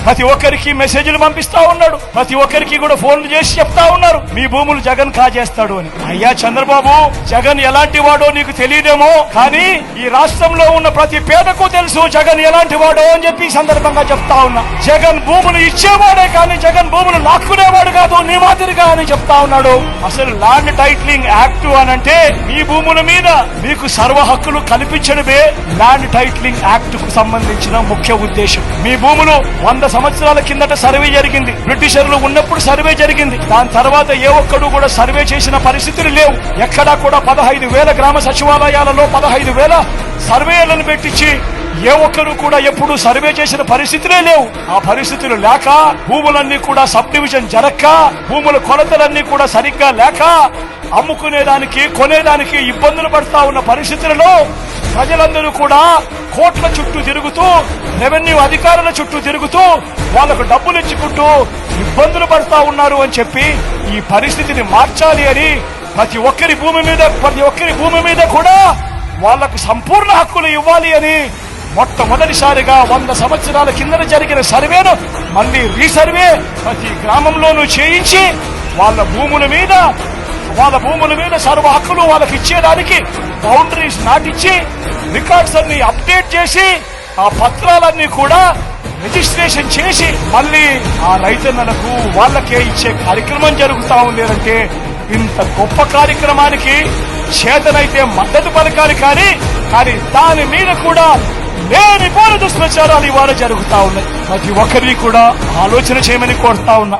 ప్రతి ఒక్కరికి మెసేజ్లు పంపిస్తా ఉన్నాడు, ప్రతి ఒక్కరికి కూడా ఫోన్లు చేసి చెప్తా ఉన్నారు మీ భూములు జగన్ కాజేస్తాడు అని. అయ్యా చంద్రబాబు, జగన్ ఎలాంటి వాడో నీకు తెలియదేమో, కానీ ఈ రాష్ట్రంలో ఉన్న ప్రతి పేదకు తెలుసు జగన్ ఎలాంటి వాడో అని చెప్పి సందర్భంగా చెప్తా ఉన్నా. జగన్ భూములు ఇచ్చేవాడే కానీ జగన్ భూములు లాక్కునేవాడు కాదు నీ మాదిరిగా అని చెప్తా ఉన్నాడు. అసలు ల్యాండ్ టైటిలింగ్ యాక్ట్ అనంటే మీ భూముల మీద మీకు సర్వ హక్కులు కల్పించడమే ల్యాండ్ టైటిలింగ్ యాక్ట్ కు సంబంధించిన ముఖ్య ఉద్దేశం. మీ భూములు 100 సంవత్సరాల కిందట సర్వే జరిగింది, బ్రిటిషర్లు ఉన్నప్పుడు సర్వే జరిగింది. దాని తర్వాత ఏ ఒక్కడు కూడా సర్వే చేసిన పరిస్థితులు లేవు. ఎక్కడా కూడా 15,000 గ్రామ సచివాలయాలలో 15,000 సర్వేలను పెట్టించి ఏ ఒక్కరు కూడా ఎప్పుడు సర్వే చేసిన పరిస్థితులే లేవు. ఆ పరిస్థితులు లేక భూములన్నీ కూడా సబ్ డివిజన్ జరక్క, భూముల కొలతలన్నీ కూడా సరిగ్గా లేక అమ్ముకునేదానికి కొనేదానికి ఇబ్బందులు పడతా ఉన్న పరిస్థితులలో ప్రజలందరూ కూడా కోట్ల చుట్టూ తిరుగుతూ, రెవెన్యూ అధికారుల చుట్టూ తిరుగుతూ వాళ్లకు డబ్బులు ఇచ్చుకుంటూ ఇబ్బందులు పడతా ఉన్నారు అని చెప్పి ఈ పరిస్థితిని మార్చాలి అని ప్రతి ఒక్కరి భూమి మీద కూడా వాళ్లకు సంపూర్ణ హక్కులు ఇవ్వాలి అని మొట్టమొదటిసారిగా 100 సంవత్సరాల కింద జరిగిన సర్వేను మళ్లీ రీసర్వే ప్రతి గ్రామంలోనూ చేయించి వాళ్ళ భూముల మీద సర్వ హక్కులు వాళ్ళకి ఇచ్చేదానికి బౌండరీస్ నాటించి రికార్డ్స్ అన్ని అప్డేట్ చేసి ఆ పత్రాలన్నీ కూడా రిజిస్ట్రేషన్ చేసి మళ్లీ ఆ రైతన్నలకు వాళ్ళకే ఇచ్చే కార్యక్రమం జరుగుతా ఉంది అంటే ఇంత గొప్ప కార్యక్రమానికి చేతనైతే మద్దతు పలకాలి, కానీ దాని మీద కూడా లేనిపోని దుష్ప్రచారాలు ఇవాళ జరుగుతా ఉన్నాయి. ప్రతి ఒక్కరిని కూడా ఆలోచన చేయమని కోరుతా ఉన్నా.